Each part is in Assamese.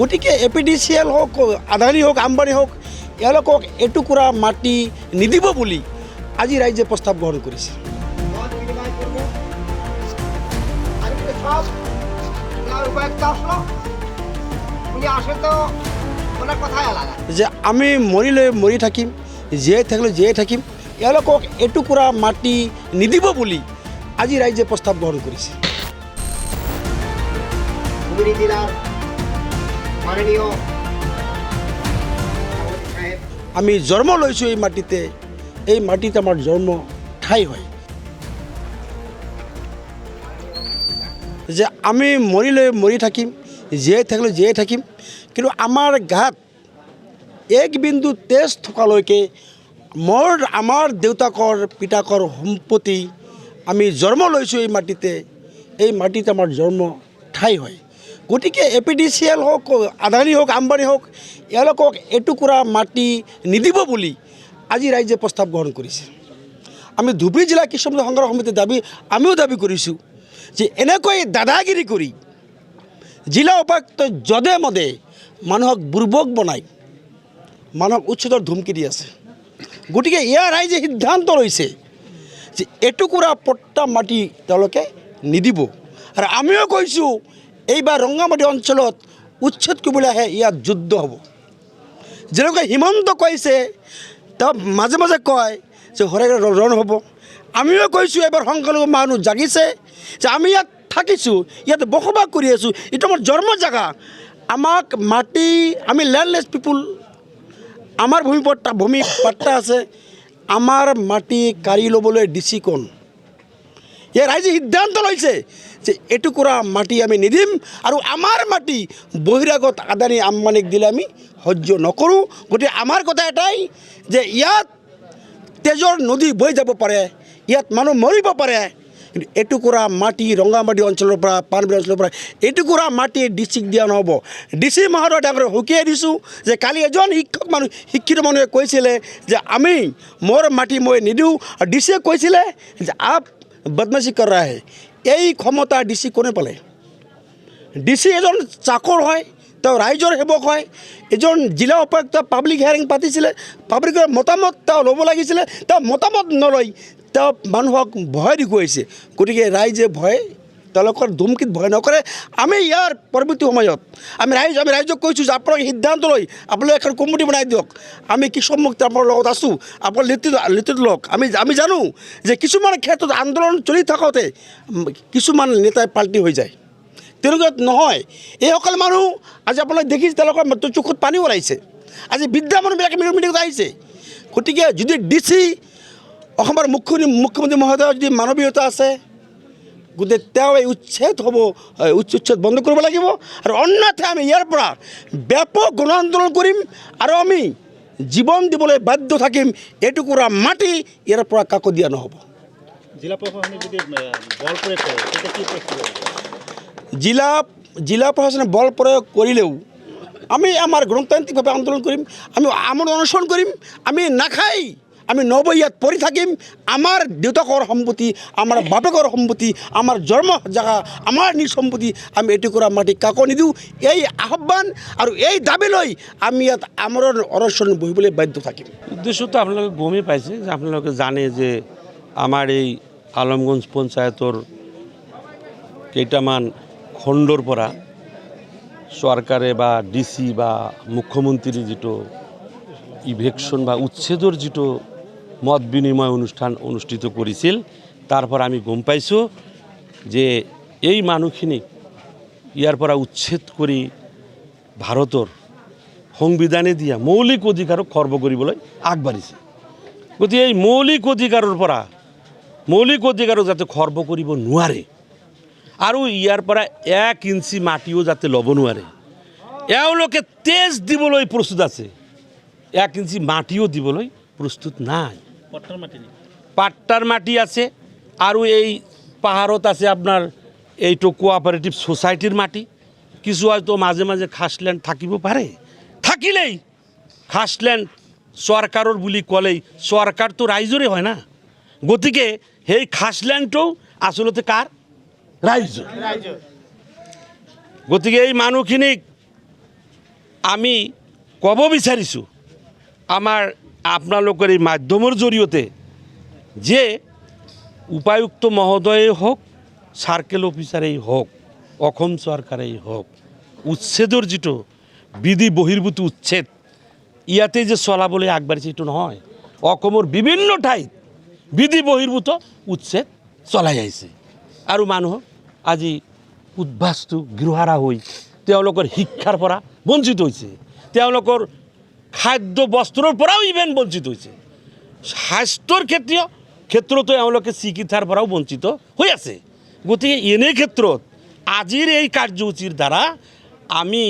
গতিকে APDCL হোক আদানী হোক আম্বানী হোক এওঁলোকক এটুকুৰা মাটি নিদিব বুলি আজি ৰাইজে প্ৰস্তাৱ গ্ৰহণ কৰিছে। যে আমি মৰিলে মৰি থাকিম, জীয়াই থাকিলে জীয়াই থাকিম, এওঁলোকক এটুকুৰা মাটি নিদিব বুলি আজি ৰাইজে প্ৰস্তাৱ গ্ৰহণ কৰিছে। আমি জন্ম লৈছোঁ এই মাটিতে, এই মাটিতে আমাৰ জন্ম ঠাই হয়। যে আমি মৰিলে মৰি থাকিম, জীয়াই থাকিলে জীয়াই থাকিম, কিন্তু আমাৰ গাত এক বিন্দু তেজ থকালৈকে আমাৰ দেউতাকৰ পিতাকৰ সম্পত্তি আমি জন্ম লৈছোঁ এই মাটিতে, এই মাটিতে আমাৰ জন্ম ঠাই হয়। গতিকে APDCL হোক আদানী হোক আম্বানী হোক এওঁলোকক এটুকুৰা মাটি নিদিব বুলি আজি ৰাইজে প্ৰস্তাৱ গ্ৰহণ কৰিছে। আমি ধুবুৰী জিলা কৃষক সংগ্ৰাম সমিতিৰ আমিও দাবী কৰিছোঁ যে এনেকৈ দাদাগিৰি কৰি জিলা উপায়ুক্ত যধে মধে মানুহক বুৰ্বক বনাই মানুহক উচ্ছেদৰ ধুমকি দি আছে। গতিকে ইয়াৰ ৰাইজে সিদ্ধান্ত লৈছে যে এটুকুৰা পট্টা মাটি তেওঁলোকে নিদিব। আৰু আমিও কৈছোঁ এইবাৰ ৰংগামাটি অঞ্চলত উচ্ছেদ কৰিবলৈ আহে ইয়াত যুদ্ধ হ'ব। যেনেকৈ হিমন্ত কৈছে তেওঁ মাজে মাজে কয় যে হৰেক ৰণ হ'ব, আমিও কৈছোঁ এইবাৰ সংখ্যালঘু মানুহ জাগিছে যে আমি ইয়াত থাকিছোঁ, ইয়াত বসবাস কৰি আছোঁ, এইটো আমাৰ জন্ম জেগা। আমাক মাটি, আমি লেণ্ডলেছ পিপুল, আমাৰ ভূমি পাট্টা আছে, আমাৰ মাটি কাঢ়ি ল'বলৈ DC কোন? ইয়াৰ ৰাইজে সিদ্ধান্ত লৈছে যে এটুকুৰা মাটি আমি নিদিম, আৰু আমাৰ মাটি বহিৰাগত আদানী আম্বানীক দিলে আমি সহ্য নকৰোঁ। গতিকে আমাৰ কথা এটাই যে ইয়াত তেজৰ নদী বৈ যাব পাৰে, ইয়াত মানুহ মৰিব পাৰে, কিন্তু এটুকুৰা মাটি ৰংগামাটি অঞ্চলৰ পৰা পানবিল অঞ্চলৰ পৰা এটুকুৰা মাটি DCক দিয়া নহ'ব। DC মহোদয় ডাঙৰ সকীয়াই দিছোঁ যে কালি এজন শিক্ষিত মানুহে কৈছিলে যে আমি মোৰ মাটি মই নিদিওঁ, আৰু DCয়ে কৈছিলে যে আপ বদমাশি কৰ ৰহা হে। এই ক্ষমতা DC কোনে পালে? DC এজন চাকৰ হয়, তেওঁ ৰাইজৰ সেৱক হয়। এজন জিলা উপায়ুক্ত পাব্লিক হিয়াৰিং পাতিছিলে, পাব্লিকৰ মতামত তেওঁ ল'ব লাগিছিলে, তেওঁ মতামত নলয়, তেওঁ মানুহক ভয় দেখুৱাইছে। গতিকে ৰাইজে তেওঁলোকৰ ধুমকিত ভয় নকৰে। আমি ইয়াৰ পৰৱৰ্তী সময়ত আমি ৰাইজক কৈছোঁ যে আপোনালোকে সিদ্ধান্ত লৈ আপোনালোকে এখন কমিটি বনাই দিয়ক। আমি কৃষক মুক্তি আপোনাৰ লগত আছোঁ, আপোনাৰ নেতৃত্ব লওক। আমি জানো যে কিছুমান ক্ষেত্ৰত আন্দোলন চলি থাকোঁতে কিছুমান নেতাই পাল্টি হৈ যায়, তেনেকুৱা নহয়। এইসকল মানুহ আজি আপোনালোকে দেখিছে তেওঁলোকৰ চকুত পানী ওলাইছে। আজি বৃদ্ধা মানুহবিলাকে মিটিঙত আহিছে। গতিকে যদি DC অসমৰ মুখ্যমন্ত্ৰী মহোদয়ৰ যদি মানৱীয়তা আছে, গতিকে তেওঁ এই উচ্ছেদ বন্ধ কৰিব লাগিব, আৰু অন্যথা আমি ইয়াৰ পৰা ব্যাপক গণ আন্দোলন কৰিম, আৰু আমি জীৱন দিবলৈ বাধ্য থাকিম। এটুকুৰা মাটি ইয়াৰ পৰা কাকো দিয়া নহ'ব। জিলা প্ৰশাসনে যদি বল প্ৰয়োগ কৰে তেতিয়া কি প্ৰস্তুত? জিলা প্ৰশাসনে বল প্ৰয়োগ কৰিলেও আমি আমাৰ গণতান্ত্ৰিকভাৱে আন্দোলন কৰিম, আমি অনশন কৰিম। আমি নাখাই আমি ইয়াত পৰি থাকিম। আমাৰ দেউতাকৰ সম্পত্তি, আমাৰ বাপেকৰ সম্পত্তি, আমাৰ জন্ম জেগা, আমাৰ নিজ সম্পত্তি, আমি এটুকুৰা মাটি কাকো নিদিওঁ। এই আহ্বান আৰু এই দাবী লৈ আমি ইয়াত আমাৰ অনশন বহিবলৈ বাধ্য থাকিম। উদ্দেশ্যটো আপোনালোকে গমেই পাইছে যে আপোনালোকে জানে যে আমাৰ এই আলমগঞ্জ পঞ্চায়তৰ কেইটামান খণ্ডৰ পৰা চৰকাৰে বা DC বা মুখ্যমন্ত্ৰীৰ যিটো ইভেকশ্যন বা উচ্ছেদৰ যিটো মত বিনিময় অনুষ্ঠান অনুষ্ঠিত কৰিছিল, তাৰ পৰা আমি গম পাইছোঁ যে এই মানুহখিনিক ইয়াৰ পৰা উচ্ছেদ কৰি ভাৰতৰ সংবিধানে দিয়া মৌলিক অধিকাৰক খৰ্ব কৰিবলৈ আগবাঢ়িছে। গতিকে এই মৌলিক অধিকাৰক যাতে খৰ্ব কৰিব নোৱাৰে, আৰু ইয়াৰ পৰা 1 ইঞ্চি মাটিও যাতে ল'ব নোৱাৰে, এওঁলোকে তেজ দিবলৈ প্ৰস্তুত আছে। 1 ইঞ্চি মাটিও দিবলৈ প্ৰস্তুত নাই। পাট্টাৰ মাটি আছে, আৰু এই পাহাৰত আছে আপোনাৰ এইটো কোঅপাৰেটিভ সোসাইটিৰ মাটি। কিছু হয়তো মাজে মাজে খাছলেণ্ড থাকিব পাৰে, থাকিলেই খাছলেণ্ড চৰকাৰৰ বুলি ক'লেই চৰকাৰটো ৰাইজৰে হয় না। গতিকে সেই খাছলেণ্ডটো আচলতে কাৰ? ৰাইজৰ। গতিকে এই মানুহখিনিক আমি ক'ব বিচাৰিছোঁ আমাৰ আপোনালোকৰ এই মাধ্যমৰ জৰিয়তে যে উপায়ুক্ত মহোদয়েই হওক চাৰ্কেল অফিচাৰেই হওক অসম চৰকাৰেই হওক উচ্ছেদৰ যিটো বিধি বহিৰ্ভূত উচ্ছেদ ইয়াতে যে চলাবলৈ আগবাঢ়িছে এইটো নহয় অসমৰ বিভিন্ন ঠাইত বিধি বহিৰ্ভূত উচ্ছেদ চলাই আহিছে আৰু মানুহ আজি উদ্বাস্তু গৃহাৰা হৈ তেওঁলোকৰ শিক্ষাৰ পৰা বঞ্চিত হৈছে তেওঁলোকৰ খাদ্য বস্ত্ৰৰ পৰাও ইভেন বঞ্চিত হৈছে স্বাস্থ্যৰ ক্ষেত্ৰতো এওঁলোকে চিকিৎসাৰ পৰাও বঞ্চিত হৈ আছে গতিকে এনে ক্ষেত্ৰত আজিৰ এই কাৰ্যসূচীৰ দ্বাৰা আমি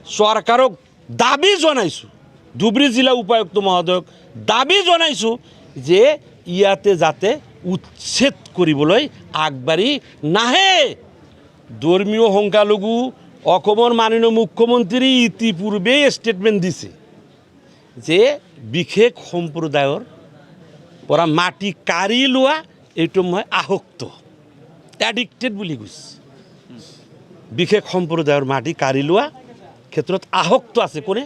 চৰকাৰক দাবী জনাইছোঁ ধুবুৰী জিলা উপায়ুক্ত মহোদয়ক দাবী জনাইছোঁ যে ইয়াতে যাতে উচ্ছেদ কৰিবলৈ আগবাঢ়ি নাহে ধৰ্মীয় সংখ্যালঘু অসমৰ মাননীয় মুখ্যমন্ত্ৰী ইতিপূৰ্বে ষ্টেটমেণ্ট দিছে যে বিশেষ সম্প্ৰদায়ৰ পৰা মাটি কাঢ়ি লোৱা এইটো মই আসক্ত এডিক্টেড বুলি কৈছে বিশেষ সম্প্ৰদায়ৰ মাটি কাঢ়ি লোৱা ক্ষেত্ৰত আসক্ত আছে কোনে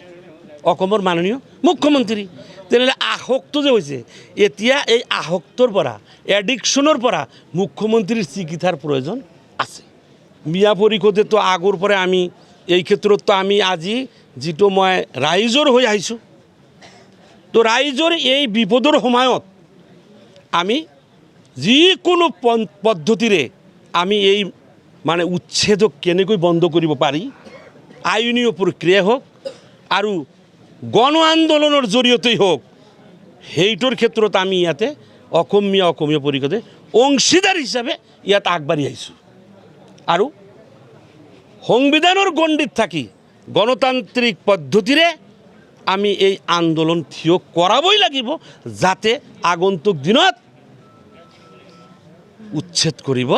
অসমৰ মাননীয় মুখ্যমন্ত্ৰী তেনেহ'লে আসক্ত যে হৈছে এতিয়া এই আসক্তৰ পৰা এডিকশ্যনৰ পৰা মুখ্যমন্ত্ৰীৰ চিকিৎসাৰ প্ৰয়োজন আছে মিয়া পৰিষদেতো আগৰ পৰাই আমি এই ক্ষেত্ৰততো আমি আজি যিটো মই ৰাইজৰ হৈ আহিছোঁ তো ৰাইজৰ এই বিপদৰ সময়ত আমি যিকোনো পদ্ধতিৰে আমি এই মানে উচ্ছেদক কেনেকৈ বন্ধ কৰিব পাৰি আইনীয় প্ৰক্ৰিয়া হওক আৰু গণ আন্দোলনৰ জৰিয়তেই হওক সেইটোৰ ক্ষেত্ৰত আমি ইয়াতে অসমীয়া পৰিষদে অংশীদাৰ হিচাপে ইয়াত আগবাঢ়ি আহিছোঁ আৰু সংবিধানৰ গণ্ডিত থাকি গণতান্ত্ৰিক পদ্ধতিৰে আমি এই আন্দোলন থিয় কৰাবই লাগিব যাতে আগন্তুক দিনত উচ্ছেদ কৰিব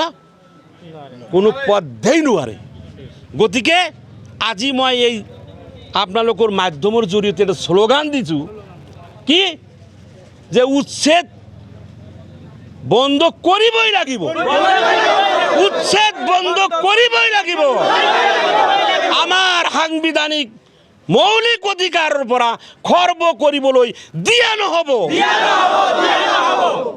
কোনো পদ্ধেই নোৱাৰে গতিকে আজি মই এই আপোনালোকৰ মাধ্যমৰ জৰিয়তে এটা শ্লোগান দিছোঁ কি যে উচ্ছেদ বন্ধ কৰিবই লাগিব উচ্ছেদ বন্ধ কৰিবই লাগিব আমাৰ সাংবিধানিক মৌলিক অধিকাৰৰ পৰা খৰ্ব কৰিবলৈ দিয়া নহ'ব